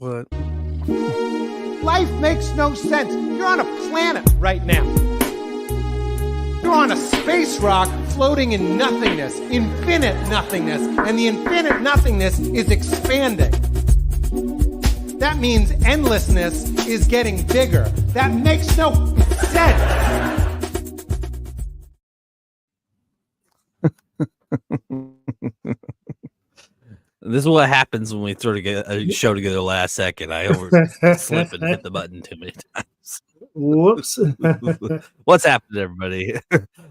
What? Life makes no sense. You're on a planet right now. You're on a space rock floating in nothingness, infinite nothingness, and the infinite nothingness is expanding. That means endlessness is getting bigger. That makes no sense. This is what happens when we throw together a show together last second. I overslip and hit the button too many times. Whoops. What's happening, everybody?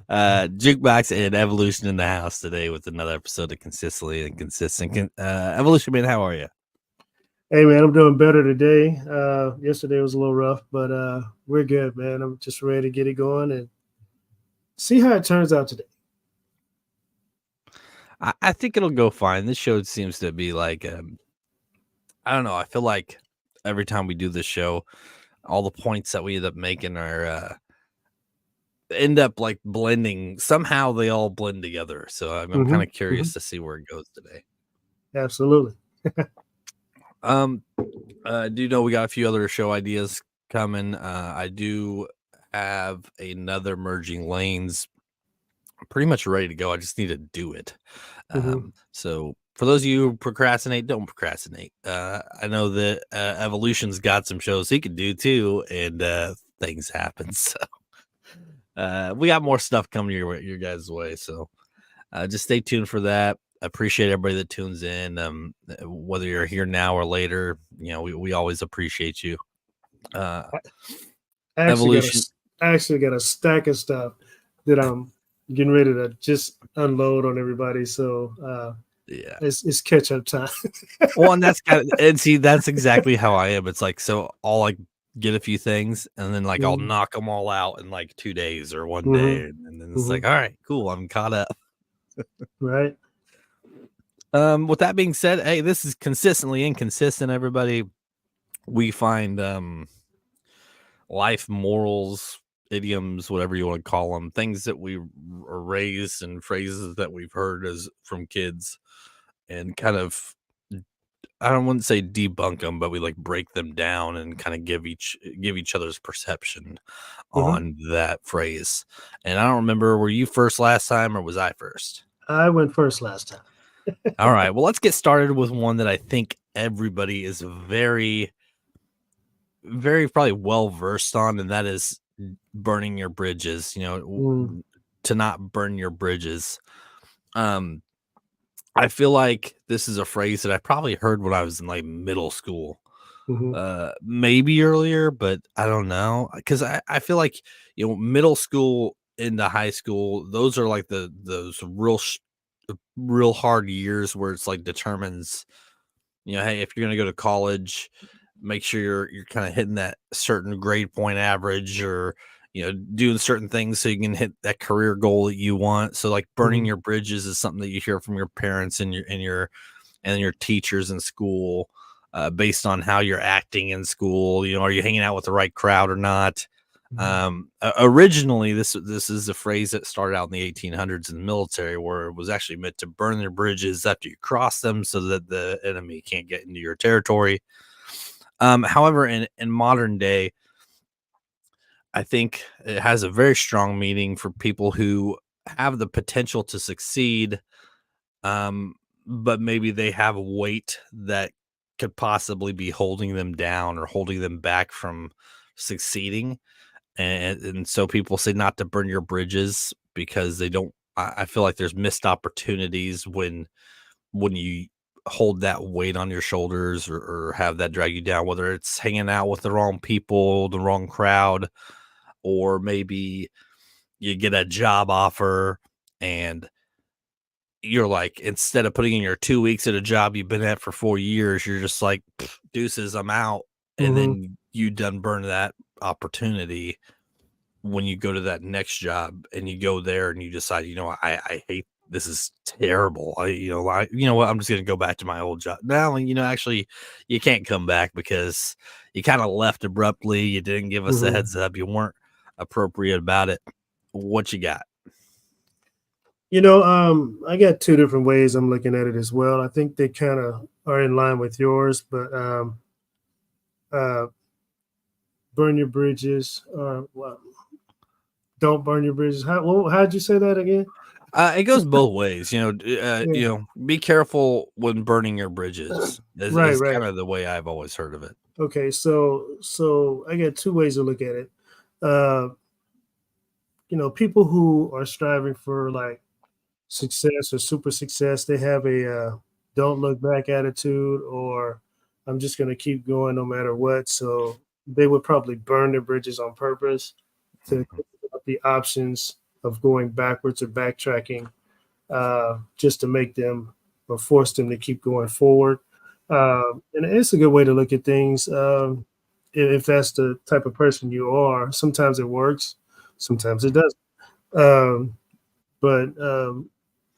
Jukebox and Evolution in the house today with another episode of Consistently Inconsistent. Evolution, man, how are you? Hey, man, I'm doing better today. Yesterday was a little rough, but we're good, man. I'm just ready to get it going and see how it turns out today. I think it'll go fine. This show seems to be like, I don't know. I feel like every time we do this show, all the points that we end up making are end up like blending. Somehow they all blend together. So I'm kind of curious to see where it goes today. Absolutely. Do you know we got a few other show ideas coming? I do have another Merging Lanes pretty much ready to go. I just need to do it. So for those of you who procrastinate, don't procrastinate. I know that Evolution's got some shows he could do too, and things happen. So we got more stuff coming your guys' way. So just stay tuned for that. I appreciate everybody that tunes in. Whether you're here now or later, you know, we always appreciate you. Evolution. I actually got a stack of stuff that I'm getting ready to just unload on everybody. So yeah, it's catch up time. Well, and that's that's exactly how I am. It's like, so I'll like get a few things and then like I'll knock them all out in like 2 days or one day, and then it's like, all right, cool, I'm caught up. Right. With that being said, hey, this is Consistently Inconsistent, everybody. We find life morals, idioms, whatever you want to call them, things that we are raised and phrases that we've heard as from kids, and kind of, I don't want to say debunk them, but we like break them down and kind of give each other's perception on that phrase. And I don't remember, were you first last time or was I first? I went first last time. All right. Well, let's get started with one that I think everybody is very, very probably well versed on, and that is burning your bridges. You know, to not burn your bridges. I feel like this is a phrase that I probably heard when I was in like middle school, maybe earlier, but I don't know, because I feel like, you know, middle school into high school, those are like those real hard years where it's like determines, you know, hey, if you're gonna go to college, make sure you're kind of hitting that certain grade point average, or, you know, doing certain things so you can hit that career goal that you want. So like burning your bridges is something that you hear from your parents and your teachers in school, based on how you're acting in school. You know, are you hanging out with the right crowd or not? Originally, this is a phrase that started out in the 1800s in the military, where it was actually meant to burn their bridges after you cross them so that the enemy can't get into your territory. However, in modern day, I think it has a very strong meaning for people who have the potential to succeed, but maybe they have a weight that could possibly be holding them down or holding them back from succeeding. And so people say not to burn your bridges because they don't. I feel like there's missed opportunities when you hold that weight on your shoulders, or have that drag you down, whether it's hanging out with the wrong people, the wrong crowd, or maybe you get a job offer and you're like, instead of putting in your 2 weeks at a job you've been at for 4 years, you're just like, deuces, I'm out. And then you done burn that opportunity when you go to that next job, and you go there and you decide, you know, I hate, this is terrible. You know what, I'm just going to go back to my old job. Now, you know, actually you can't come back because you kind of left abruptly. You didn't give us a heads up. You weren't appropriate about it. What you got? You know, I got two different ways I'm looking at it as well. I think they kind of are in line with yours, but uh, burn your bridges, or well, don't burn your bridges. How'd you say that again? It goes both ways, Yeah. be careful when burning your bridges Right, is right. kind of the way I've always heard of it. Okay, so I got two ways to look at it. Uh, people who are striving for like success or super success, they have a don't look back attitude, or I'm just going to keep going no matter what. So they would probably burn their bridges on purpose to Mhm. think about the options of going backwards or backtracking, just to make them or force them to keep going forward. And it's a good way to look at things. If that's the type of person you are, sometimes it works, sometimes it doesn't. Um, but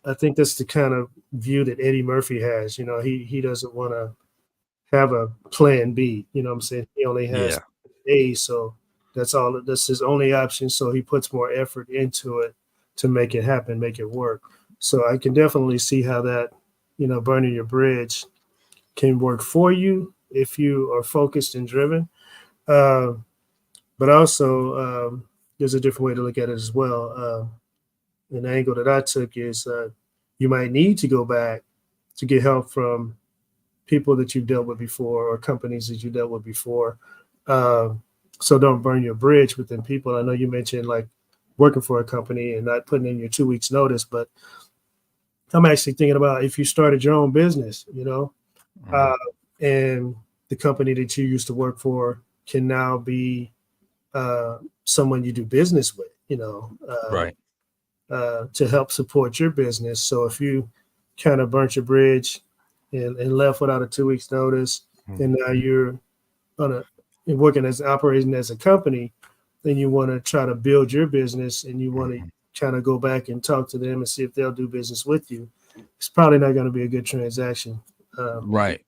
I think that's the kind of view that Eddie Murphy has. He doesn't want to have a plan B. You know what I'm saying? He only has Yeah. A, so that's his only option. So he puts more effort into it to make it happen, make it work. So I can definitely see how that, burning your bridge can work for you if you are focused and driven. Uh, but also, there's a different way to look at it as well. An angle that I took is you might need to go back to get help from people that you've dealt with before or companies that you dealt with before. Uh, so don't burn your bridge with them people. I know you mentioned like working for a company and not putting in your 2 weeks notice, but I'm actually thinking about if you started your own business, Mhm. uh, and the company that you used to work for can now be someone you do business with, Right. to help support your business. So if you kind of burnt your bridge and left without a 2 weeks notice, Mhm. and now on a you're working as operating as a company, then you want to try to build your business and you want to Mhm. kind of go back and talk to them and see if they'll do business with you. It's probably not going to be a good transaction. Uh, Right.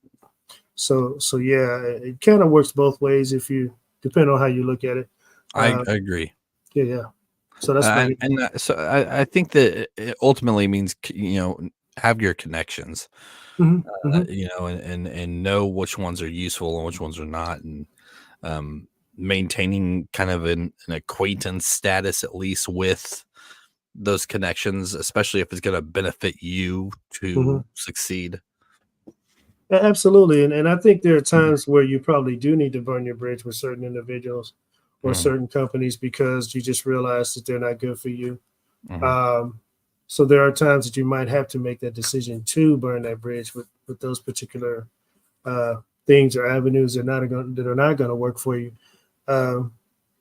so yeah, it kind of works both ways if you depend on how you look at it. I Uh, agree. yeah, yeah. So that's my So I think that it ultimately means have your connections, Mhm, mhm, and know which ones are useful and which ones are not, and maintaining kind of an acquaintance status at least with those connections, especially if it's going to benefit you mhm. to succeed. Absolutely, and I think there are Mhm. times where you probably do need to burn your bridge with certain individuals or Mhm. certain companies because you just realize that they're not good for you. Mhm. Um, so there are times that you might have to make that decision to burn that bridge with those particular uh, things or avenues that are not going to work for you. Um,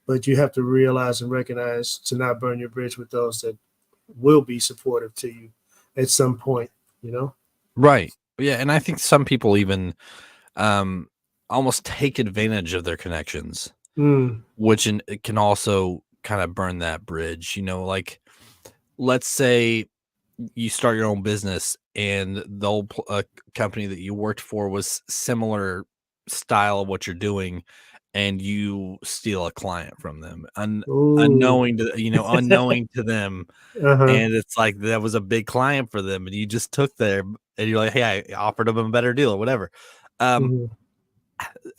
but you have to realize and recognize to not burn your bridge with those that will be supportive to you at some point. You know. Right. Yeah, and I think some people even um, almost take advantage of their connections, Mm, which it can also kind of burn that bridge. Like let's say you start your own business and the old company that you worked for was similar style of what you're doing, and you steal a client from them, ooh. unknowing to them, Uh-huh. and it's like that was a big client for them, and you just took there, and you're like, hey, I offered them a better deal or whatever. um Mhm.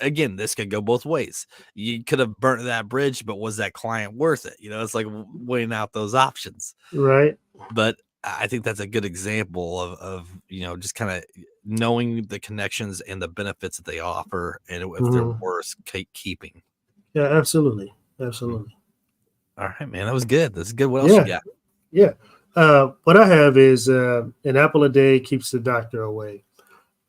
Again, this could go both ways. You could have burnt that bridge, but was that client worth it? It's like weighing out those options. Right. But I think that's a good example of just kind of knowing the connections and the benefits that they offer, and if they're Mhm. worth keeping. Yeah, absolutely. Mhm. Absolutely. All right, man, that was good. That's good. What else you Yeah. got? Yeah. What I have is an apple a day keeps the doctor away.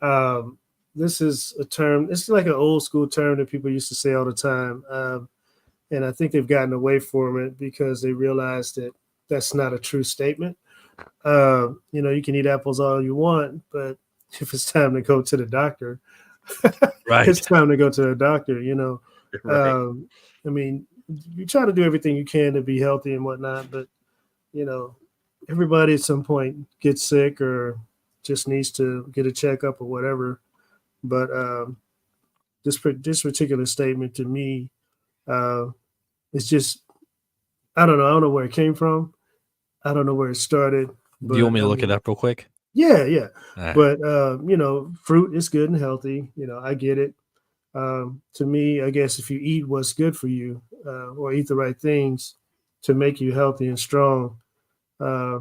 Um, this is a term, it's like an old school term that people used to say all the time. And I think they've gotten away from it because they realize that that's not a true statement. You can eat apples all you want, but if it's time to go to the doctor, it's Right. time to go to the doctor. Right. Um, I mean, you try to do everything you can to be healthy and whatnot, but you know, everybody at some point gets sick or just needs to get a checkup or whatever. But this particular statement to me, uh, is just I don't know. I don't know where it came from. I don't know where it started, Do you want but me to I look it mean, up real quick? yeah, yeah. All right. But fruit is good and healthy. I get it. To me, I guess if you eat what's good for you, or eat the right things to make you healthy and strong, uh,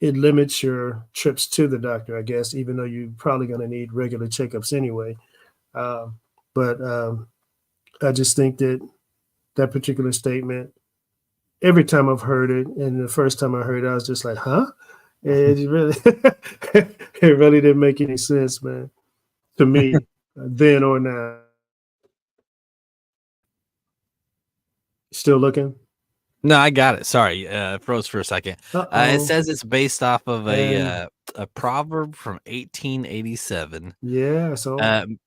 it limits your trips to the doctor, I guess, even though you're probably going to need regular checkups anyway. Uh, but I just think that that particular statement, every time I've heard it, and the first time I heard it, I was just like, huh? It really, it really didn't make any sense, man, to me, then or now. Still looking? No, I got it. Sorry, froze for a second. It Uh-oh. says it's based off of And a proverb from 1887, yeah, so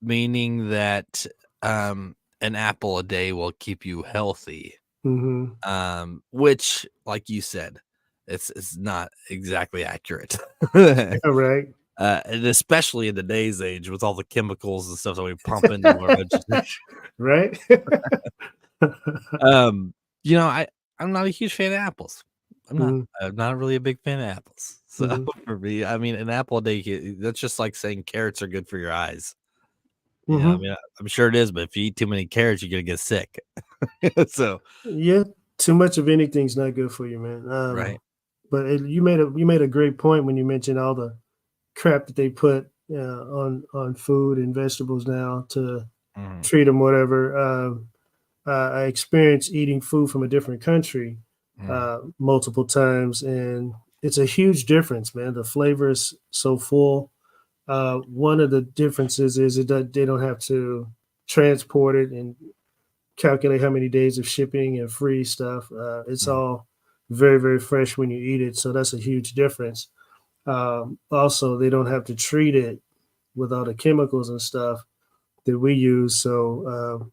meaning that an apple a day will keep you healthy. mhm. Which, like you said, it's not exactly accurate. All right. And especially in today's age with all the chemicals and stuff that we pump into our vegetation. Right? Um, I'm not a huge fan of apples. I'm not. Mhm, I'm not really a big fan of apples. So mhm, for me, I mean, an apple a day, that's just like saying carrots are good for your eyes. I mhm. mean, I'm sure it is, but if you eat too many carrots, you're gonna get sick. So, Yeah, too much of anything's not good for you, man. right. But you made a great point when you mentioned all the crap that they put on food and vegetables now to Mhm, treat them whatever. I experienced eating food from a different country mhm, multiple times, and it's a huge difference, man. The flavor is so full. One of the differences is that they don't have to transport it and calculate how many days of shipping and free stuff. It's mhm, all very, very fresh when you eat it. So that's a huge difference. Also, they don't have to treat it with all the chemicals and stuff that we use. So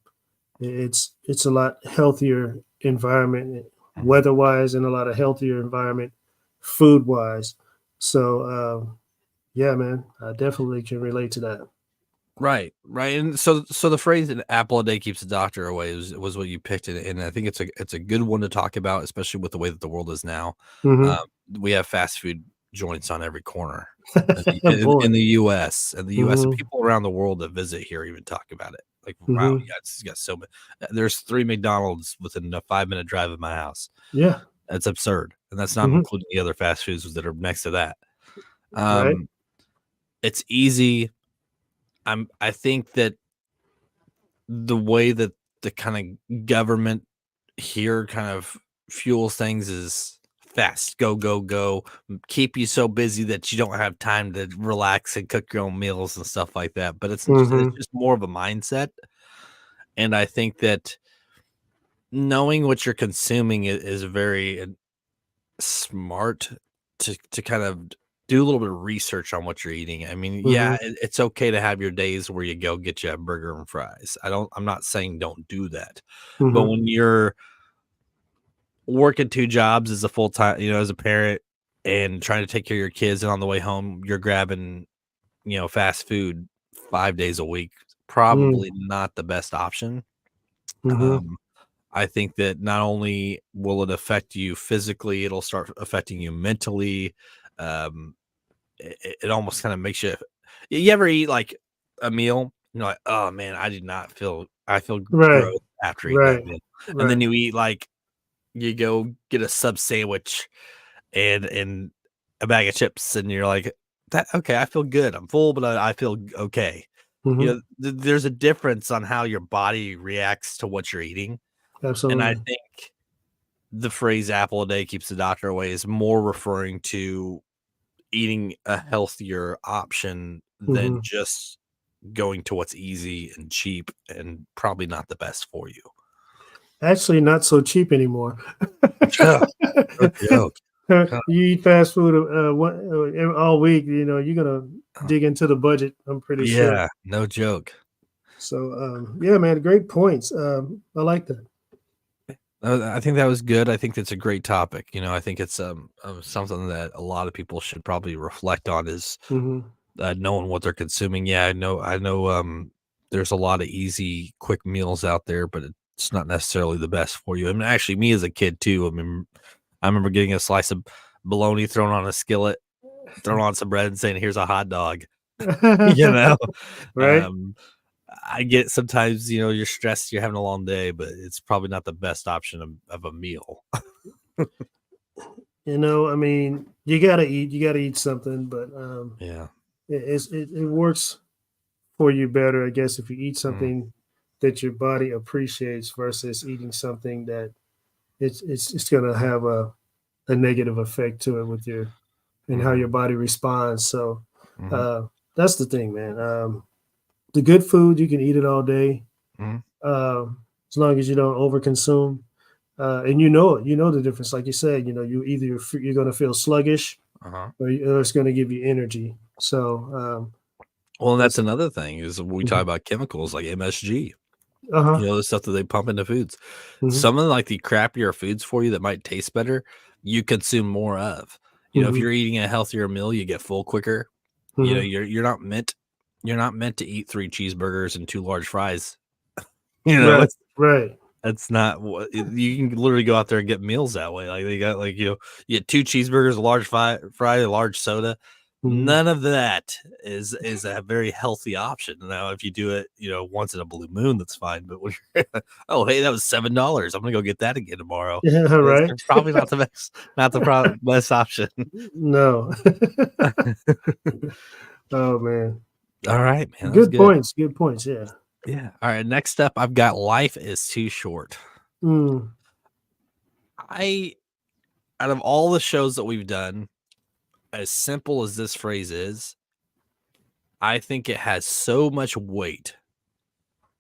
it's a lot healthier environment, mhm. weather wise, and a lot of healthier environment, food wise. So yeah, man, I definitely can relate to that. Right, right, and so the phrase "an apple a day keeps the doctor away" was what you picked it, and I think it's a good one to talk about, especially with the way that the world is now. Um, Hmm. we have fast food joints on every corner in the Boy. in the US, and Hmm. people around the world that visit here even talk about it. Like, wow, Hmm. yeah, it's got so many. There's 3 McDonald's within a 5-minute drive of my house. Yeah. That's absurd, and that's not Hmm. including the other fast foods that are next to that. Right. Um, it's easy. I think that the way that the kind of government here kind of fuels things is fast, go, go, go, keep you so busy that you don't have time to relax and cook your own meals and stuff like that. But it's Hmm. just more of a mindset, and I think that knowing what you're consuming is very smart to kind of do a little bit of research on what you're eating. I mean, yeah, Hmm. it's okay to have your days where you go get you a burger and fries. I'm not saying don't do that. But Hmm. when you're working 2 jobs as a full-time, as a parent and trying to take care of your kids, and on the way home, you're grabbing, fast food 5 days a week, probably not the best option. Hmm. Um, I think that not only will it affect you physically, it'll start affecting you mentally. Um, it almost kind of makes you ever eat like a meal, like, oh man, I feel Right. gross after eating that Right. meal. And then Right. you eat like you go get a sub sandwich and a bag of chips, and you're like, that okay, I feel good. I'm full, but I feel okay. Hmm. There's a difference on how your body reacts to what you're eating. And I Absolutely. think the phrase apple a day keeps the doctor away is more referring to eating a healthier option than Hmm. just going to what's easy and cheap and probably not the best for you. Actually, not so cheap anymore. Yeah, no joke. Huh. You eat fast food all week, you're gonna dig into the budget. I'm pretty sure. Yeah, no joke. So, yeah, man, great points. I like that. I think that was good. I think that's a great topic. I think it's something that a lot of people should probably reflect on is Hmm. knowing what they're consuming. Yeah, I know. There's a lot of easy, quick meals out there, but it's not necessarily the best for you. I mean, actually, me as a kid too. I remember getting a slice of bologna thrown on a skillet, thrown on some bread, and saying, "Here's a hot dog." you know. Right. Um, I get sometimes, you're stressed, you're having a long day, but it's probably not the best option of a meal. I mean, you gotta eat something, but Yeah. it works for you better, I guess, if you eat Mm, something that your body appreciates versus eating something that it's gonna have a negative effect to it with your and how mhm, your body responds. So mhm, uh, that's the thing, man. The good food you can eat it all day, mhm. as long as you don't overconsume. And you know the difference. Like you said, you either you're going to feel sluggish Uh-huh. or it's going to give you energy. So Well, and that's that's another thing is when we talk mhm. about chemicals like MSG, Uh-huh. the stuff that they pump into foods. Hmm. Some of like the crappier foods for you that might taste better, you consume more of. If Hmm. you're eating a healthier meal, you get full quicker. Hmm. You're not meant to eat 3 cheeseburgers and 2 large fries. Right. It's Right. that's not what you can literally go out there and get meals that way. Like they got you get 2 cheeseburgers, a large fry, a large soda. Hmm. None of that is a very healthy option. Now, if you do it, once in a blue moon, that's fine. But when you're, oh, hey, that was $7. I'm gonna go get that again tomorrow. Yeah. It's Right. probably not the best option. No. Oh man. All right, man, that was Good good. points. Good points. Yeah. Yeah. All right. Next up, I've got life is too short. Mm. I Out of all the shows that we've done, as simple as this phrase is, I think it has so much weight,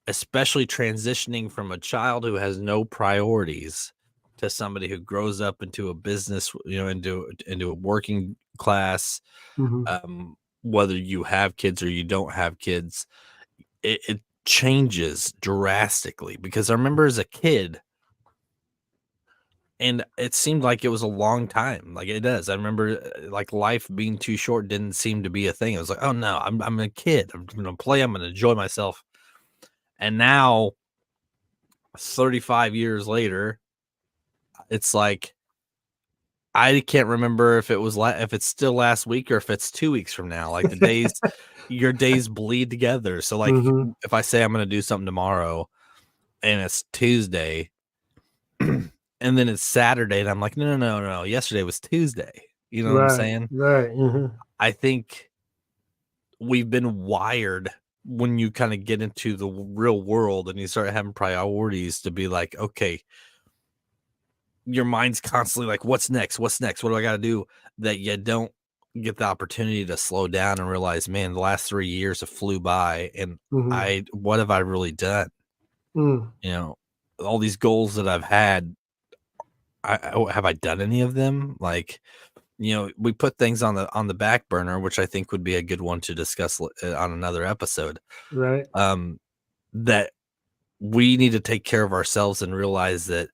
especially transitioning from a child who has no priorities to somebody who grows up into a business, into a working class. Hmm. Whether you have kids or you don't have kids, it changes drastically because I remember as a kid, and it seemed like it was a long time, like it does. I remember, like, life being too short didn't seem to be a thing. It was like, "Oh, no, I'm a kid. I'm gonna play, I'm gonna enjoy myself." And now, 35 years later, it's like, I can't remember if it's still last week or if it's 2 weeks from now. Like, the days your days bleed together. So, like, Hmm. if I say I'm gonna do something tomorrow and it's Tuesday, and then it's Saturday, and I'm like, "No, no, no, no, yesterday was Tuesday." You know what I'm Right. saying? Right. Hmm. I think we've been wired when you kind of get into the real world and you start having priorities to be like, okay, your mind's constantly like, what's next? What's next? What do I got to do? That you don't get the opportunity to slow down and realize, man, the last 3 years have flew by and Hmm. what have I really done? Mm. You know, all these goals that I've had, have I done any of them? Like, we put things on the back burner, which I think would be a good one to discuss on another episode. Right. Um, that we need to take care of ourselves and realize that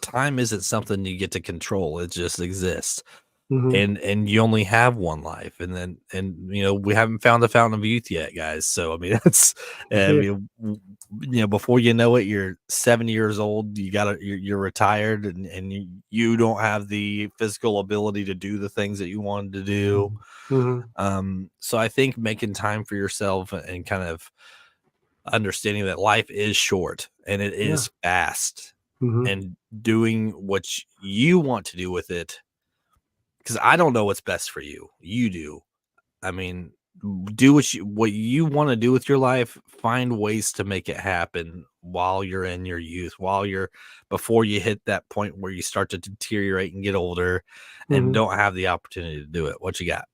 time isn't something you get to control. It just exists. Hmm. And you only have one life. We haven't found the fountain of youth yet, guys. So I mean, that's I Yeah. mean, before you know it, you're 70 years old. You're retired, and you don't have the physical ability to do the things that you wanted to do. Hmm. So I think making time for yourself and kind of understanding that life is short and it Yeah. is fast, Hmm. and doing what you want to do with it, because I don't know what's best for you. You do. I mean, do what you want to do with your life. Find ways to make it happen while you're in your youth, before you hit that point where you start to deteriorate and get older and Hmm. don't have the opportunity to do it. What you got?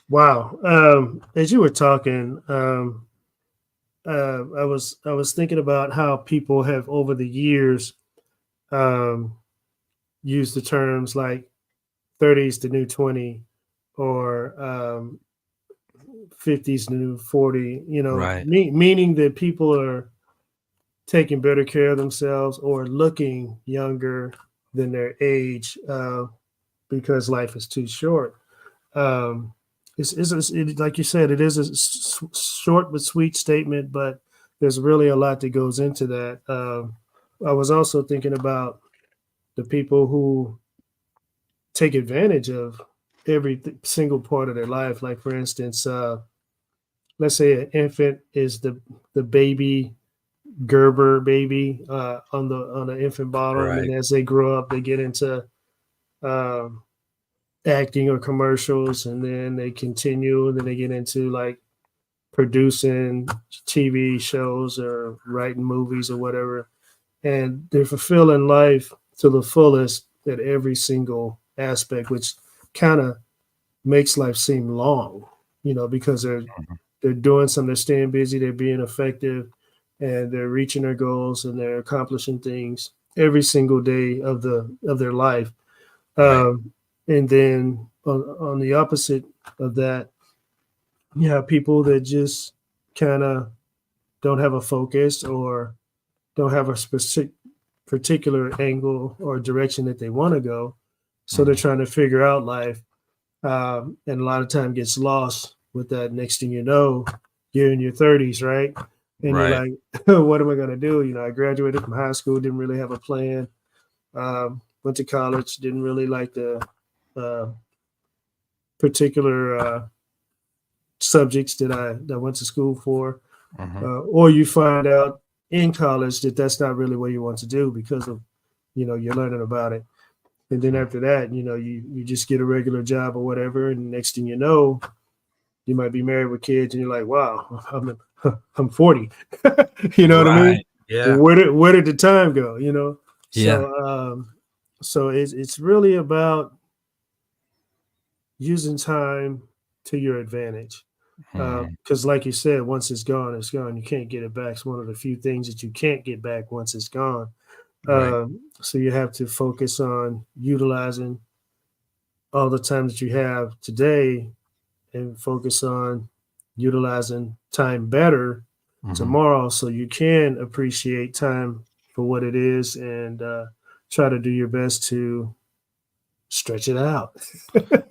Wow. As you were talking, I was thinking about how people have over the years um, used the terms like 30s the new 20 or 50s the new 40. Right. Meaning that people are taking better care of themselves or looking younger than their age because life is too short. Um, like you said, it is a short but sweet statement, but there's really a lot that goes into that. I was also thinking about the people who take advantage of every single part of their life. Like, for instance, let's say an infant is the baby Gerber baby on the infant bottle, and Right. then as they grow up, they get into um, acting or commercials, and then they continue, and then they get into like producing TV shows or writing movies or whatever, and they're fulfilling life to the fullest at every single aspect, which kind of makes life seem long, because Mhm. they're doing something, they're staying busy, they're being effective, and they're reaching their goals and they're accomplishing things every single day of their life. Right. And then on the opposite of that, you have people that just kind of don't have a focus or don't have a specific particular angle or direction that they want to go. So they're Mhm. trying to figure out life, and a lot of time gets lost with that. Next thing you know, you're in your 30s, right? And you're Right. like, what am I going to do? I graduated from high school, didn't really have a plan. Went to college, didn't really like the uh, particular subjects that I went to school for. Mhm. Or you find out in college that that's not really what you want to do because of, you're learning about it. And then Mhm. after that, you just get a regular job or whatever. And next thing you know, you might be married with kids and you're like, wow, I'm 40. You know what I mean? Right. Yeah. Where did the time go? Yeah. So it's really about using time to your advantage. Mhm. Because like you said, once it's gone, it's gone. You can't get it back. It's one of the few things that you can't get back once it's gone. Right. So you have to focus on utilizing all the time that you have today and focus on utilizing time better Mhm. tomorrow so you can appreciate time for what it is and try to do your best to stretch it out.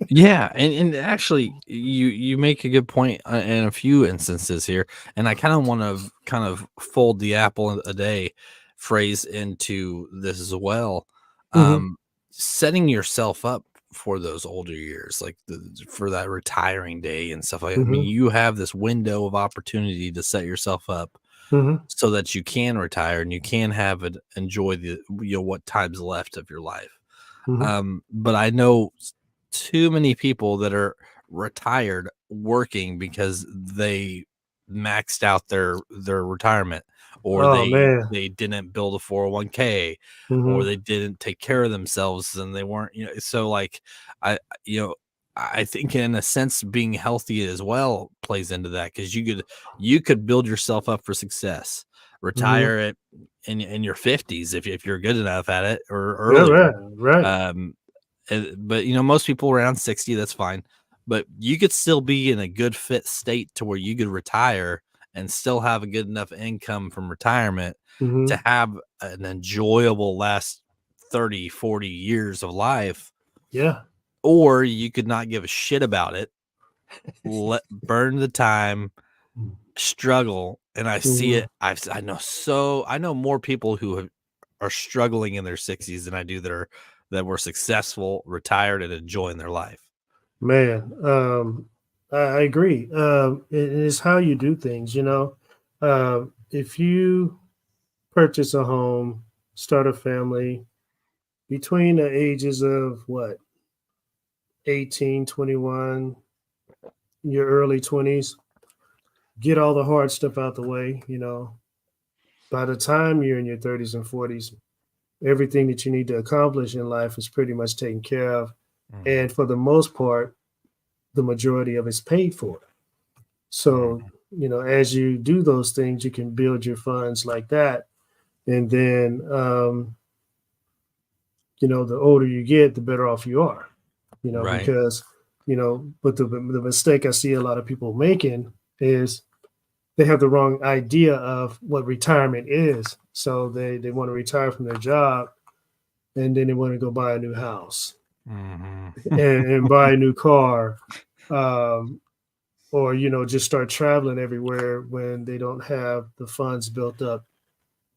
Yeah, and actually, you make a good point in a few instances here, and I kind of want to kind of fold the apple a day phrase into this as well. Hmm. Um, Setting yourself up for those older years, like for that retiring day and stuff like that. I mean, Hmm. you have this window of opportunity to set yourself up Hmm. so that you can retire and you can have it enjoy what time's left of your life. Hmm. But I know too many people that are retired working because they maxed out their retirement, or Oh man. they didn't build a 401k, or Hmm. they didn't take care of themselves and they weren't, so like I you know I think in a sense being healthy as well plays into that because you could build yourself up for success, Hmm. retire it in your 50s if you're good enough at it or Yeah, earlier. right, right. um but most people around 60, that's fine. But you could still be in a good fit state to where you could retire and still have a good enough income from retirement to Hmm. have an enjoyable last 30, 40 years of life. Yeah. Or you could not give a shit about it, let burn the time, struggle. And I see Hmm. it. I know more people who are struggling in their 60s than I do that were successful, retired, and enjoying their life. Man, I agree. It's how you do things. If you purchase a home, start a family between the ages of what, 18, 21, your early 20s, get all the hard stuff out the way. By the time you're in your 30s and 40s, everything that you need to accomplish in life is pretty much taken care of. Mhm, And for the most part, the majority of it's paid for. So, mhm. as you do those things, you can build your funds like that. And then, the older you get, the better off you are, Right. because, but the mistake I see a lot of people making is they have the wrong idea of what retirement is. So they want to retire from their job and then they want to go buy a new house Mhm. and buy a new car. Um, or just start traveling everywhere when they don't have the funds built up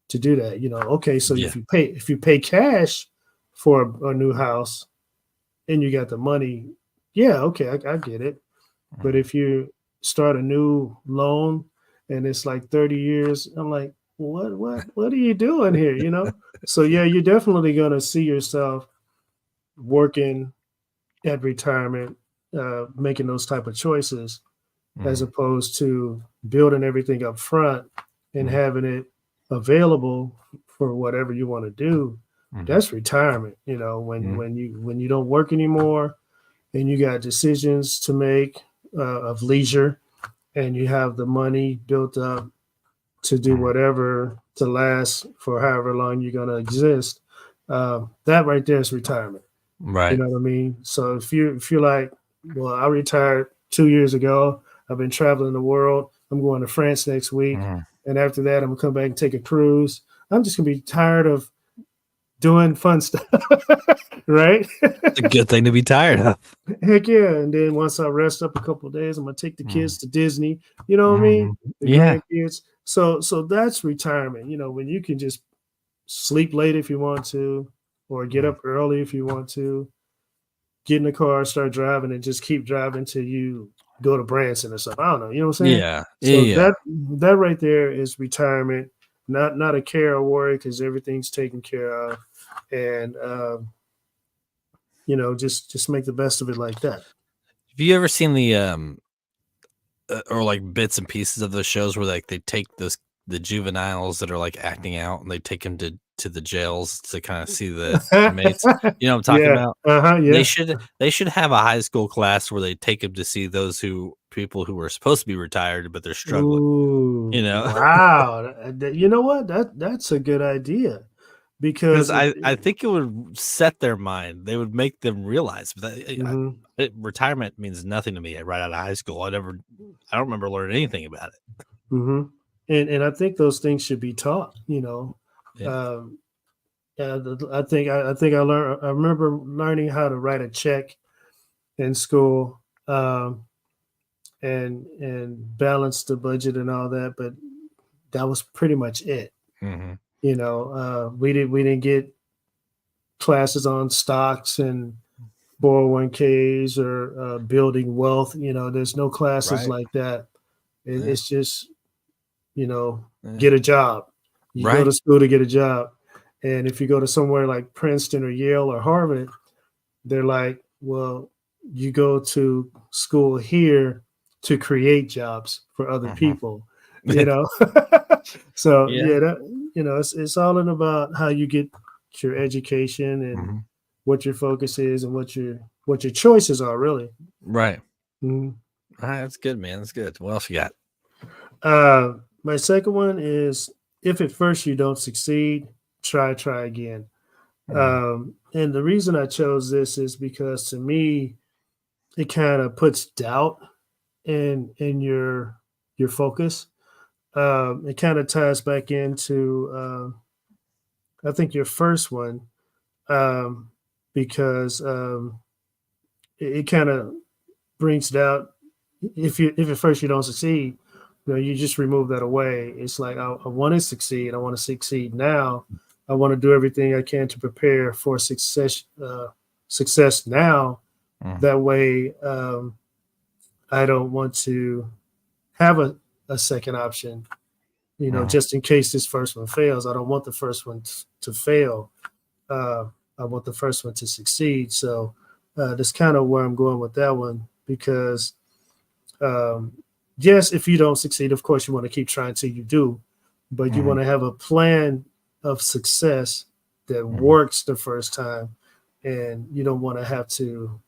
to do that. Okay, so Yeah. if you pay cash for a new house and you got the money, yeah, okay, I get it. But Mhm. if you start a new loan and it's like 30 years. I'm like, what are you doing here? You know? So yeah, you're definitely gonna see yourself working at retirement, making those type of choices as opposed to building everything up front and having it available for whatever you want to do. That's retirement, you know, when you don't work anymore and you got decisions to make of leisure and you have the money built up to do whatever to last for however long you're going to exist. That right there is retirement. Right. You know what I mean? So if you're like, well, I retired 2 years ago. I've been traveling the world. I'm going to France next week. And after that, I'm gonna come back and take a cruise. I'm just gonna be tired of doing fun stuff. Right? It's a good thing to be tired of. Heck yeah. And then once I rest up a couple of days, I'm gonna take the kids to Disney. You know what I mean? The grandkids. So that's retirement, you know, when you can just sleep late if you want to, or get up early if you want to, get in the car, start driving, and just keep driving till you go to Branson or something. I don't know. You know what I'm saying? Yeah. So that right there is retirement, not a care or worry because everything's taken care of. And you know, just make the best of it like that. Have you ever seen the or like bits and pieces of those shows where like they take the juveniles that are like acting out and they take them to the jails to kind of see the inmates? You know what I'm talking about? Yeah. They should have a high school class where they take them to see those people who are supposed to be retired but they're struggling. Ooh, You know? wow. You know what? That's a good idea because I think it would set their mind. They would make them realize that retirement means nothing to me right out of high school. I don't remember learning anything about it. And I think those things should be taught, you know. Yeah. I think I learned. I remember learning how to write a check in school, and balance the budget and all that. But that was pretty much it. You know, we didn't get classes on stocks and 401ks or building wealth. You know, there's no classes like that. It's just, you know, get a job. You go to school to get a job. And if you go to somewhere like Princeton or Yale or Harvard, they're like, well, you go to school here to create jobs for other people, you know? So that, you know, it's all in about how you get your education and what your focus is and what your choices are really. Right. Mm-hmm. All right, that's good, man. That's good. What else you got? My second one is if at first you don't succeed, try again. And the reason I chose this is because to me, it kind of puts doubt in your focus. It kind of ties back into I think your first one, because it kind of brings doubt. If at first you don't succeed, you know, you just remove that away. It's like I want to succeed. I want to succeed now. I want to do everything I can to prepare for success now. That way, I don't want to have a second option, you know, just in case this first one fails. I don't want the first one to fail. I want the first one to succeed. So that's kind of where I'm going with that one because, yes, if you don't succeed, of course, you want to keep trying till you do, but you want to have a plan of success that works the first time, and you don't want to have to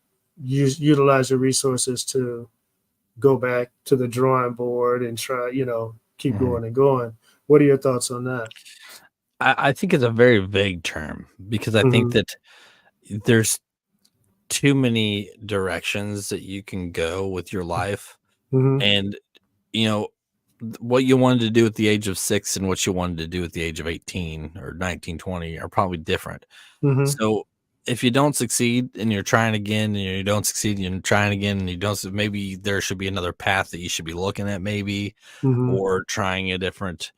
utilize your resources to go back to the drawing board and try, you know, keep going and going. What are your thoughts on that? I think it's a very vague term because I think that there's too many directions that you can go with your life. And, you know, what you wanted to do at the age of 6 and what you wanted to do at the age of 18 or 19, 20 are probably different. So if you don't succeed and you're trying again and you don't succeed and you're trying again and you don't, maybe there should be another path that you should be looking at maybe, or trying a different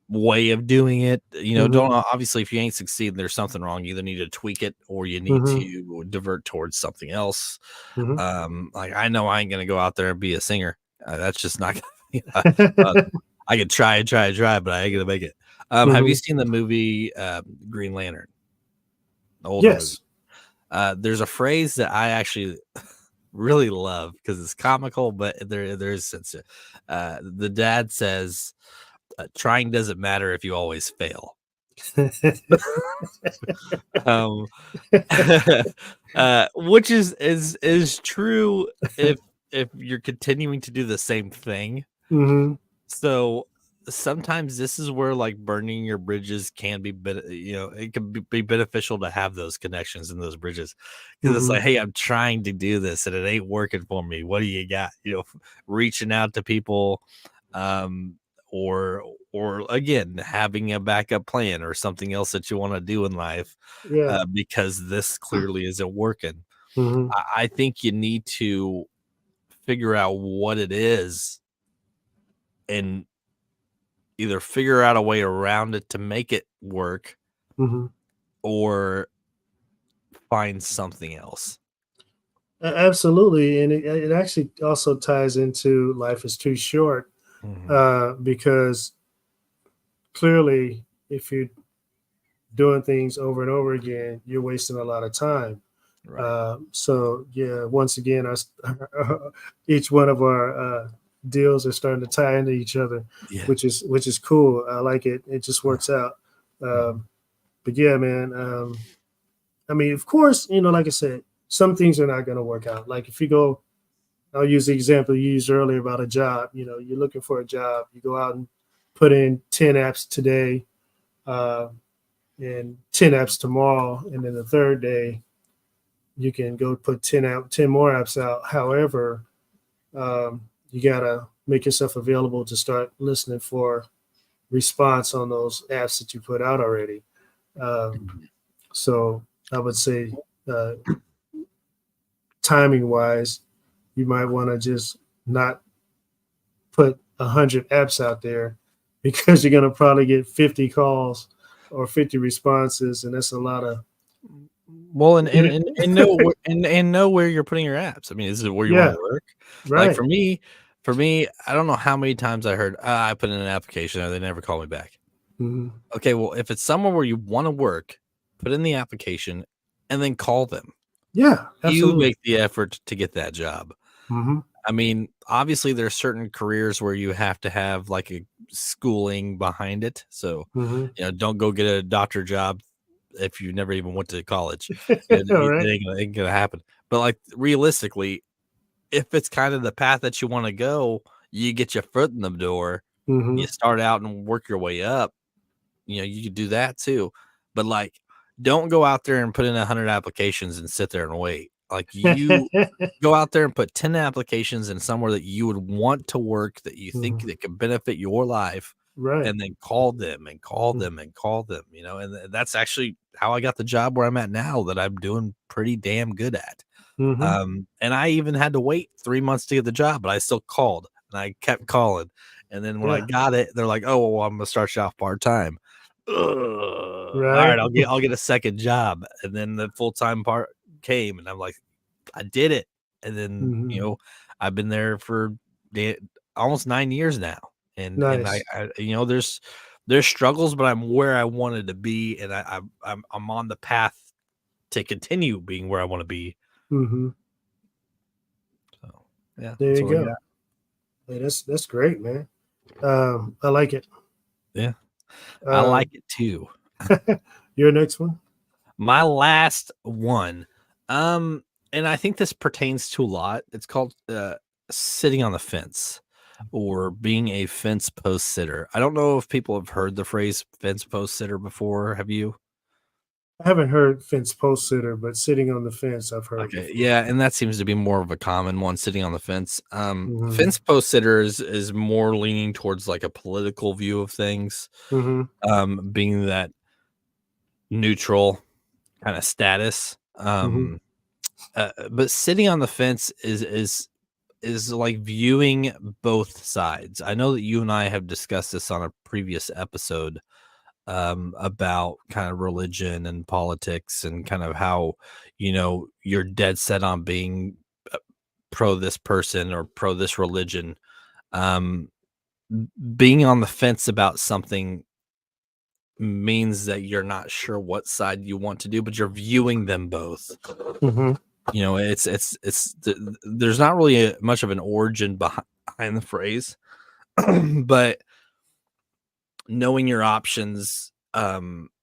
way of doing it. You know, Mhm. don't obviously if you ain't succeeding, there's something wrong. You either need to tweak it or you need Mhm. to divert towards something else. Mhm. Like I know I ain't gonna go out there and be a singer. That's just not gonna uh, I could try and try and try, but I ain't gonna make it. Have you Mhm. seen the movie Green Lantern? The older movie. Yes. There's a phrase that I actually really love because it's comical, but there's sense to it. The dad says, "Trying doesn't matter if you always fail." Um, which is true if you're continuing to do the same thing. Mhm. So sometimes this is where like burning your bridges can be, it can be beneficial to have those connections in those bridges because it's Mhm. like, hey, I'm trying to do this and it ain't working for me. What do you got? Reaching out to people, um, or again having a backup plan or something else that you want to do in life, Yeah. because this clearly isn't working. Mhm. I think you need to figure out what it is and either figure out a way around it to make it work Mhm. or find something else. Absolutely, and it actually also ties into life is too short, Mhm. because clearly, if you're doing things over and over again, you're wasting a lot of time. Right. So yeah, once again, each one of our deals are starting to tie into each other, Yeah. which is cool. I like it. It just works out. Mhm. But yeah, man. I mean, of course, like I said, some things are not going to work out. Like if you go, I'll use the example you used earlier about a job. You're looking for a job. You go out and put in 10 apps today, uh, and 10 apps tomorrow, and then the third day you can go put 10 more apps out. However, you gotta make yourself available to start listening for response on those apps that you put out already. Um, Mhm. so I would say, uh, timing wise, you might want to just not put 100 apps out there because you're gonna probably get 50 calls or 50 responses, and that's a lot of. Well, and know where you're putting your apps. I mean, is it where you want Yeah, to work? Like right. for me, I don't know how many times I heard, I put in an application or they never call me back. Hmm. Okay, well, if it's somewhere where you want to work, put in the application and then call them. Yeah, You absolutely. make the effort to get that job. Hmm. I mean, obviously, there's certain careers where you have to have like a schooling behind it. So, Hmm. don't go get a doctor job if you never even went to college. All It right. ain't gonna happen. But like realistically, if it's kind of the path that you want to go, you get your foot in the door. Hmm. You start out and work your way up. You could do that too. But like, don't go out there and put in 100 applications and sit there and wait. Like you go out there and put 10 applications in somewhere that you would want to work that you think Hmm. that could benefit your life Right. and then call them and call Mm-hmm. them and call them, and that's actually how I got the job where I'm at now that I'm doing pretty damn good at. Mm-hmm. And I even had to wait 3 months to get the job, but I still called and I kept calling. And then when I Yeah. got it, they're like, "Oh, well, I'm gonna start you off part-time." All right, Right. I'll get a second job. And then the full-time part came and I'm like, I did it. And then, Hmm. I've been there for da almost 9 years now. And Nice. there's struggles, but I'm where I wanted to be, and I'm on the path to continue being where I wanna be. Hmm. So, yeah, There that's you what I go. got. Hey, that's great, man. I like it. Yeah, I Um, like it too. your next one. My last one, um, and I think this pertains to a lot. It's called, sitting on the fence or being a fence post sitter. I don't know if people have heard the phrase fence post sitter before. Have you? I haven't heard fence post sitter, but sitting on the fence I've heard Okay, before. yeah, and that seems to be more of a common one, sitting on the fence. Hmm. Fence post sitter is more leaning towards like a political view of things, Hmm. being that neutral kind of status. Hmm. But sitting on the fence is is like viewing both sides. I know that you and I have discussed this on a previous episode, about kind of religion and politics and kind of how, you're dead set on being pro this person or pro this religion. Um, Being on the fence about something means that you're not sure what side you want to do, but you're viewing them both. Mhm. There's not really much of an origin behind the phrase, but knowing your options,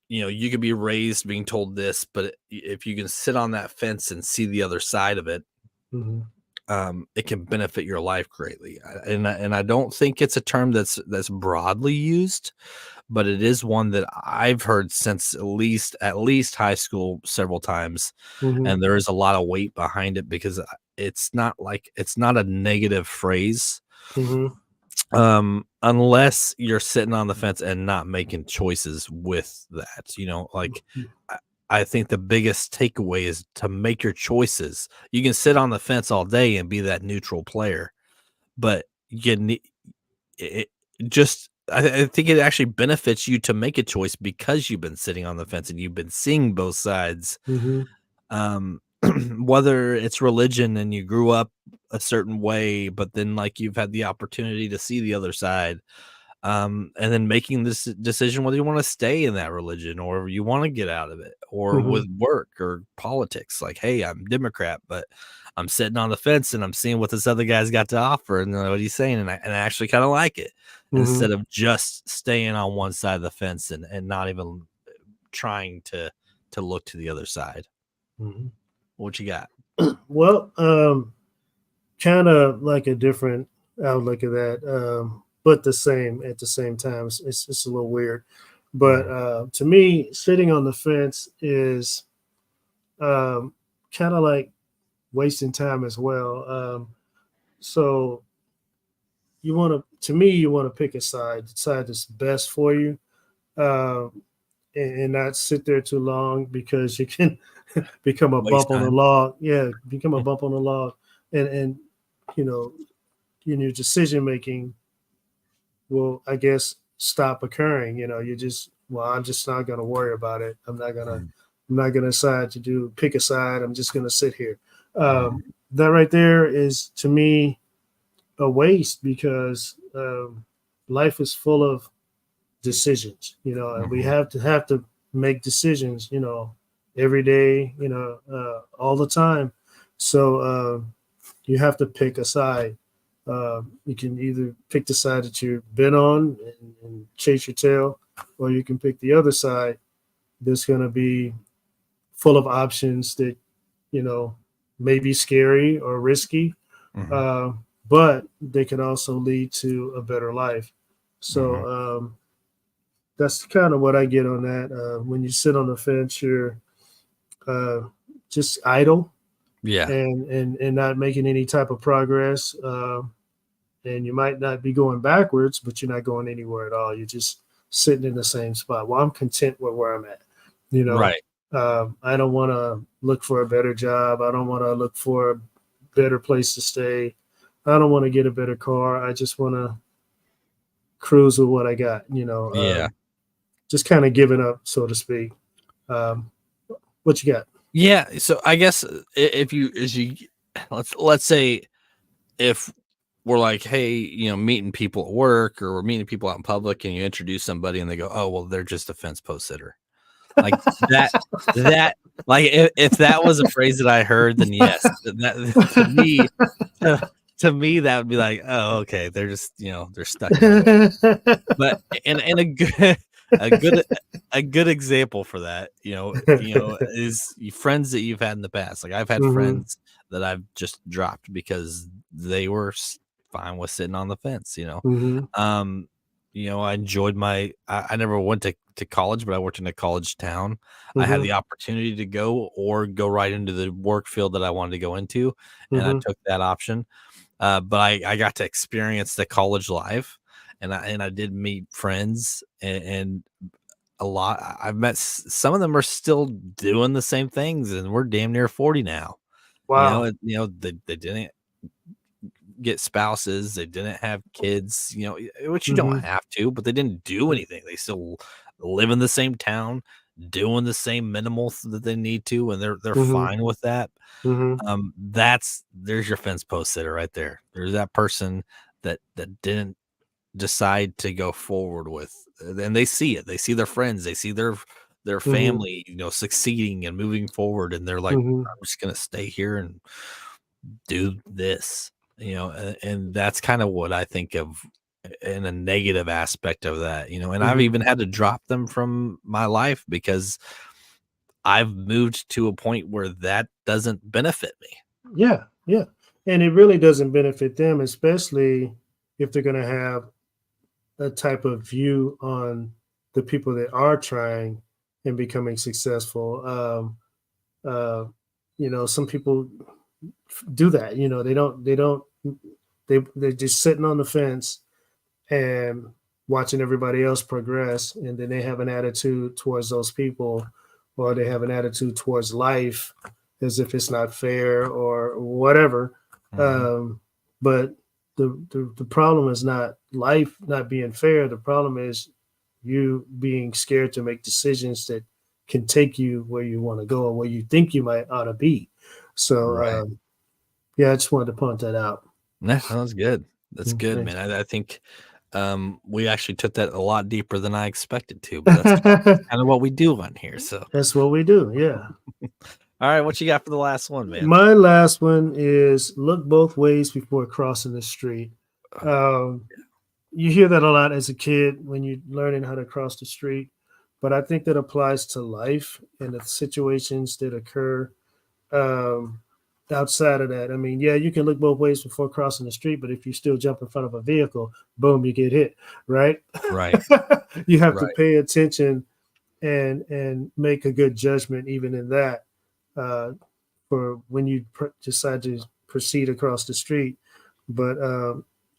you could be raised being told this, but if you can sit on that fence and see the other side of it, Mhm. it can benefit your life greatly. And I don't think it's a term that's broadly used, but it is one that I've heard since at least high school several times, Mhm. and there is a lot of weight behind it because it's not a negative phrase, Mhm. unless you're sitting on the fence and not making choices with that. Like I think the biggest takeaway is to make your choices. You can sit on the fence all day and be that neutral player, but you need it. I think it actually benefits you to make a choice because you've been sitting on the fence and you've been seeing both sides. Mhm. Um, whether it's religion and you grew up a certain way, but then like you've had the opportunity to see the other side, and then making this decision whether you want to stay in that religion or you want to get out of it, or with Mhm. work or politics. Like, hey, I'm Democrat, but I'm sitting on the fence and I'm seeing what this other guy's got to offer, and what he's saying, and I actually kind of like it, Mhm. instead of just staying on one side of the fence and not even trying to look to the other side. Mhm. What you got? Well, kind of like a different outlook of that, but the same at the same time. It's a little weird, but Mhm. to me, sitting on the fence is kind of like wasting time as well. So to me, you want to pick a side, the side that's best for you, um, and not sit there too long because you can become a Waste bump on the time. log. Yeah, become a bump on the log, and you know, in your decision making will, I guess, stop occurring. You just, well, I'm just not going to worry about it. Mhm. I'm not gonna decide to pick a side. I'm just gonna sit here. Mhm. That right there is to me a waste because life is full of decisions, and we Mhm. have to make decisions, every day, all the time. So you have to pick a side. You can either pick the side that you've been on and chase your tail, or you can pick the other side that's going to be full of options that you know may be scary or risky, Mhm. uh, but they can also lead to a better life. Mhm. So that's kind of what I get on that. When you sit on the fence, you're uh, just idle Yeah. and not making any type of progress. And you might not be going backwards, but you're not going anywhere at all. You're just sitting in the same spot. Well, I'm content with where I'm at. You know, Right. I don't want to look for a better job. I don't want to look for a better place to stay. I don't want to get a better car. I just want to cruise with what I got. Yeah. Just kind of giving up, so to speak. Um, what you got? Yeah. So I guess if you as you let's say if we're like, hey, meeting people at work or we're meeting people out in public, and you introduce somebody and they go, oh, well, they're just a fence post sitter. Like that, that, like if that was a phrase that I heard, then yes, that to me, that would be like, oh, okay, they're just, they're stuck in their way. But and a good a good example for that, is friends that you've had in the past. Like I've had Hmm. friends that I've just dropped because they were fine with sitting on the fence. Hmm. Um, I enjoyed I never went to college, but I worked in a college town. I had Hmm. the opportunity to go right into the work field that I wanted to go into, and I Hmm. took that option. But I got to experience the college life, and I did meet friends, and a lot. I've met some of them are still doing the same things, and we're damn near 40 now. Wow. They didn't get spouses, they didn't have kids, which you don't have to, but they didn't do anything. They still live in the same town, doing the same minimal that they need to, and they're fine with that. There's your fence post sitter right there. There's that person that didn't decide to go forward with, and they see it. They see their friends, they see their family, succeeding and moving forward, and they're like, I'm just gonna stay here and do this, and that's kind of what I think of in a negative aspect of that, and I've even had to drop them from my life because I've moved to a point where that doesn't benefit me. Yeah. And it really doesn't benefit them, especially if they're going to have a type of view on the people that are trying and becoming successful. Some people do that. They're just sitting on the fence and watching everybody else progress, and then they have an attitude towards those people, or they have an attitude towards life as if it's not fair or whatever. But the problem is not life not being fair. The problem is you being scared to make decisions that can take you where you want to go or where you think you might ought to be. So, I just wanted to point that out. That was good. That's good, man. I think we actually took that a lot deeper than I expected to, but that's kind of what we do on here. So that's what we do. Yeah. All right. What you got for the last one, man? My last one is look both ways before crossing the street. You hear that a lot as a kid when you're learning how to cross the street, but I think that applies to life and the situations that occur outside of that. I mean, yeah, you can look both ways before crossing the street, but if you still jump in front of a vehicle, boom, you get hit, right? Right. You have to pay attention and make a good judgment even in that for when you decide to proceed across the street. But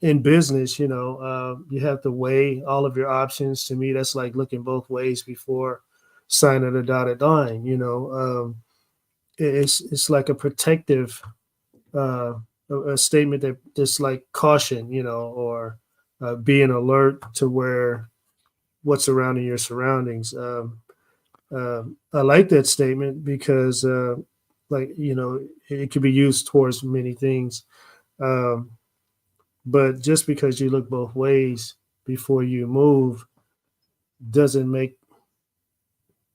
in business, you have to weigh all of your options. To me, that's like looking both ways before signing a dotted line. It's like a protective a statement that's like caution, or being alert to where what's surrounding your surroundings. I like that statement because it could be used towards many things. But just because you look both ways before you move doesn't make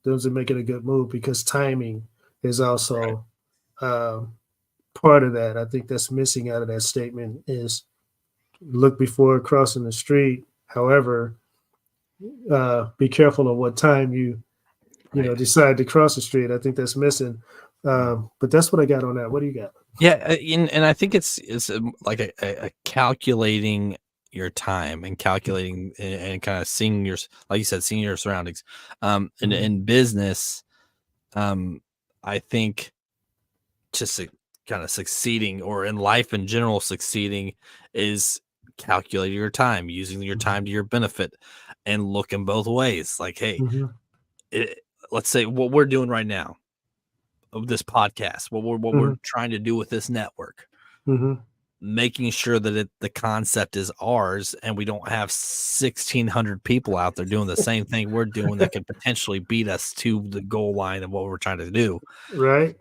it a good move, because timing is also part of that. I think that's missing out of that statement is look before crossing the street. However, be careful of what time you decide to cross the street. I think that's missing. But that's what I got on that. What do you got? Yeah, and I think it's like a calculating your time and calculating and kind of seeing your, like you said, seeing your surroundings. And in business, I think just kind of succeeding, or in life in general, succeeding is calculating your time, using your time to your benefit, and looking both ways. Like, hey, let's say what we're doing right now of this podcast, what we're trying to do with this network, making sure that the concept is ours, and we don't have 1,600 people out there doing the same thing we're doing that could potentially beat us to the goal line of what we're trying to do. Right.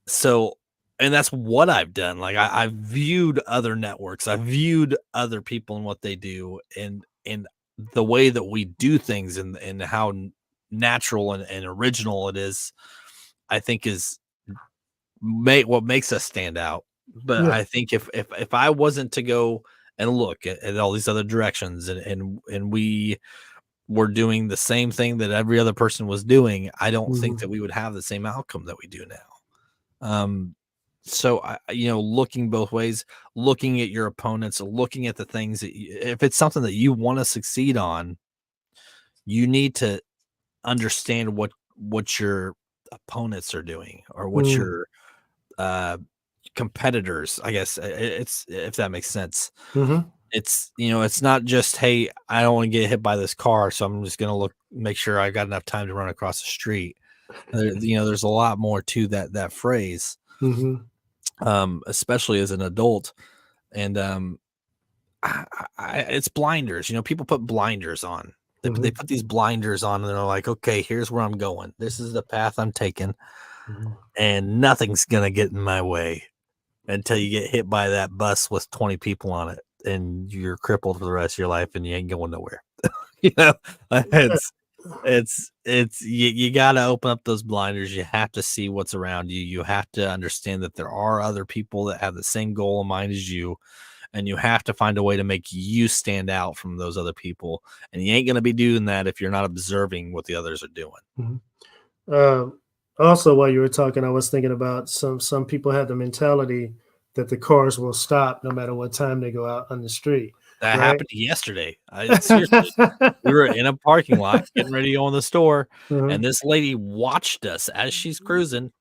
So, and that's what I've done. Like I've viewed other networks, I've viewed other people and what they do, and the way that we do things, and how natural and original it is, I think is what makes us stand out. But I think if I wasn't to go and look at all these other directions, and we were doing the same thing that every other person was doing, I don't think that we would have the same outcome that we do now. So looking both ways, looking at your opponents, looking at the things that if it's something that you want to succeed on, you need to understand what your opponents are doing, or what your competitors, I guess, it's, if that makes sense. It's it's not just, hey, I don't want to get hit by this car, so I'm just gonna make sure I got enough time to run across the street. There's a lot more to that phrase. especially as an adult. And it's blinders. People put blinders on. They put these blinders on, and they're like, okay, here's where I'm going. This is the path I'm taking, and nothing's gonna get in my way until you get hit by that bus with 20 people on it, and you're crippled for the rest of your life, and you ain't going nowhere. You got to open up those blinders. You have to see what's around you. You have to understand that there are other people that have the same goal in mind as you, and you have to find a way to make you stand out from those other people. And you ain't going to be doing that if you're not observing what the others are doing. Also, while you were talking, I was thinking about some people have the mentality that the cars will stop no matter what time they go out on the street. That happened yesterday. Seriously, we were in a parking lot getting ready to go in the store, and this lady watched us as she's cruising,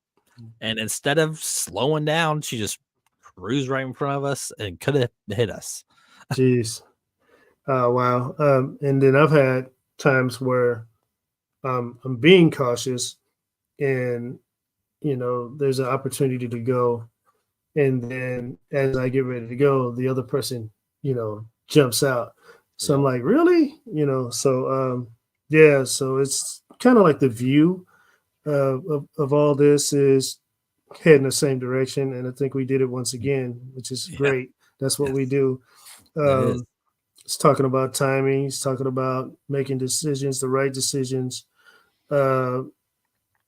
and instead of slowing down, she just cruised right in front of us and could have hit us. Jeez. Wow. And then I've had times where I'm being cautious, and there's an opportunity to go, and then as I get ready to go, the other person jumps out. So I'm like, really? So so it's kind of like the view of all this is heading the same direction, and I think we did it once again, which is great. That's what we do. It's talking about timing. It's talking about making decisions, the right decisions.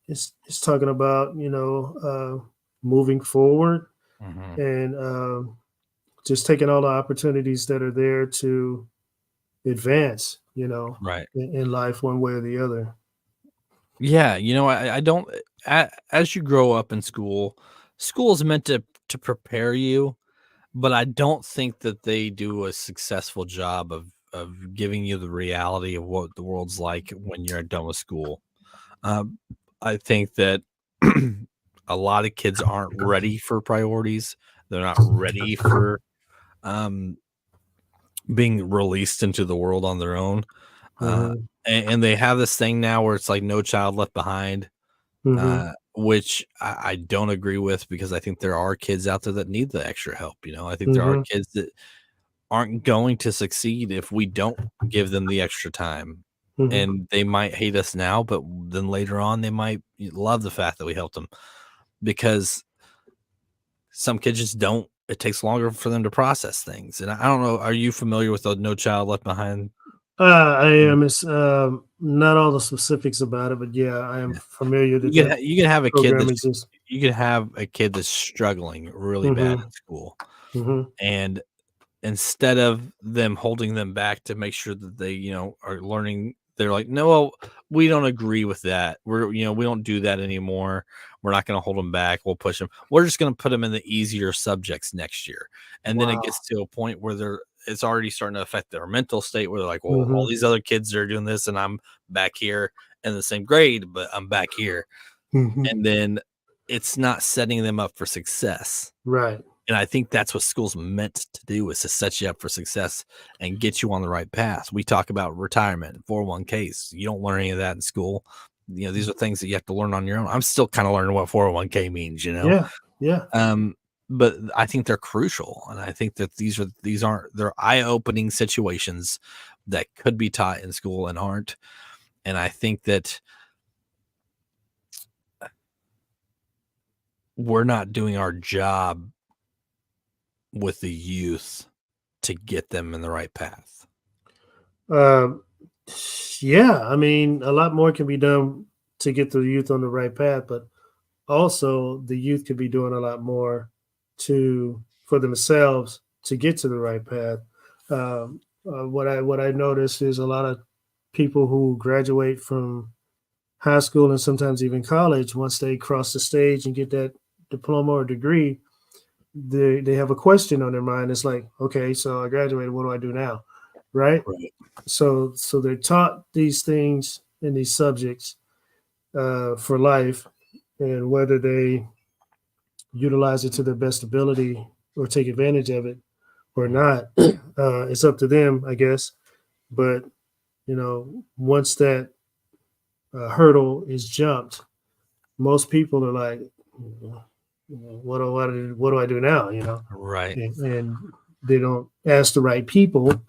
It's talking about moving forward, and just taking all the opportunities that are there to advance, in life one way or the other. Yeah, I don't. As you grow up in school is meant to prepare you, but I don't think that they do a successful job of giving you the reality of what the world's like when you're done with school. I think that a lot of kids aren't ready for priorities. They're not ready for being released into the world on their own. And they have this thing now where it's like No Child Left Behind, which I don't agree with, because I think there are kids out there that need the extra help. I think there are kids that aren't going to succeed if we don't give them the extra time. And they might hate us now, but then later on they might love the fact that we helped them, because some kids just don't. It takes longer for them to process things. And I don't know, are you familiar with the No Child Left Behind? I am. It's not all the specifics about it, but yeah, I am familiar. You can have a kid that's struggling really bad in school, and instead of them holding them back to make sure that they are learning, they're like, no, we don't agree with that. We don't do that anymore. We're not going to hold them back. We'll push them. We're just going to put them in the easier subjects next year. And then it gets to a point where it's already starting to affect their mental state, where they're like, well, all these other kids are doing this, and I'm back here in the same grade, but I'm back here. And then it's not setting them up for success. Right. And I think that's what school's meant to do, is to set you up for success and get you on the right path. We talk about retirement, 401ks. You don't learn any of that in school. These are things that you have to learn on your own. I'm still kind of learning what 401k means, Yeah. But I think they're crucial. And I think that they're eye-opening situations that could be taught in school and aren't. And I think that we're not doing our job with the youth to get them in the right path. Yeah, I mean, a lot more can be done to get the youth on the right path, but also the youth could be doing a lot more for themselves to get to the right path. What I notice is a lot of people who graduate from high school and sometimes even college, once they cross the stage and get that diploma or degree, they have a question on their mind. It's like, okay, so I graduated, what do I do now? Right. So they're taught these things in these subjects for life, and whether they utilize it to their best ability or take advantage of it or not, it's up to them, I guess. But once that hurdle is jumped, most people are like, what do I do now? Right. And they don't ask the right people,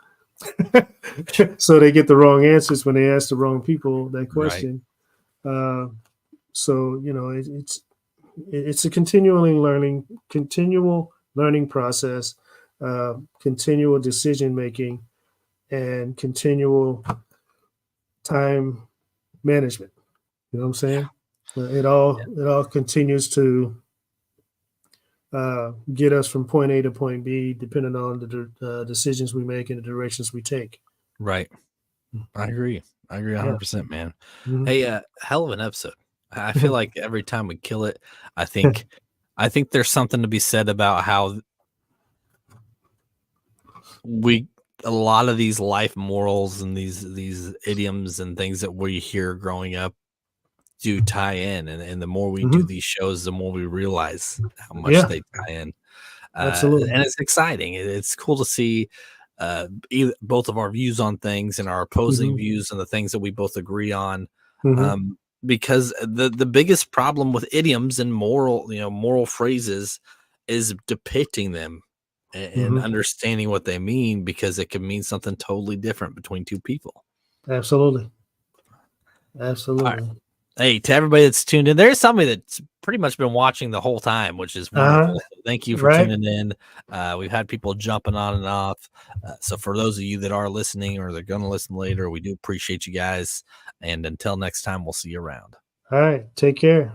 so they get the wrong answers when they ask the wrong people that question. So it's a continual learning process, continual decision making, and continual time management. You know what I'm saying? It all continues to get us from point A to point B, depending on the decisions we make and the directions we take. Right. I agree. I agree 100%, man. Mhm. Hey, hell of an episode. I feel like every time we kill it, I think there's something to be said about how a lot of these life morals and these idioms and things that we hear growing up do tie in, and the more we do these shows, the more we realize how much they tie in. Absolutely. And it's exciting. It's cool to see both of our views on things and our opposing views and the things that we both agree on. Because the biggest problem with idioms and moral phrases is depicting them and understanding what they mean, because it can mean something totally different between two people. Absolutely. Right. Hey, to everybody that's tuned in, there's somebody that's pretty much been watching the whole time, which is wonderful. So thank you for tuning in. We've had people jumping on and off. So for those of you that are listening or they're going to listen later, we do appreciate you guys. And until next time, we'll see you around. All right. Take care.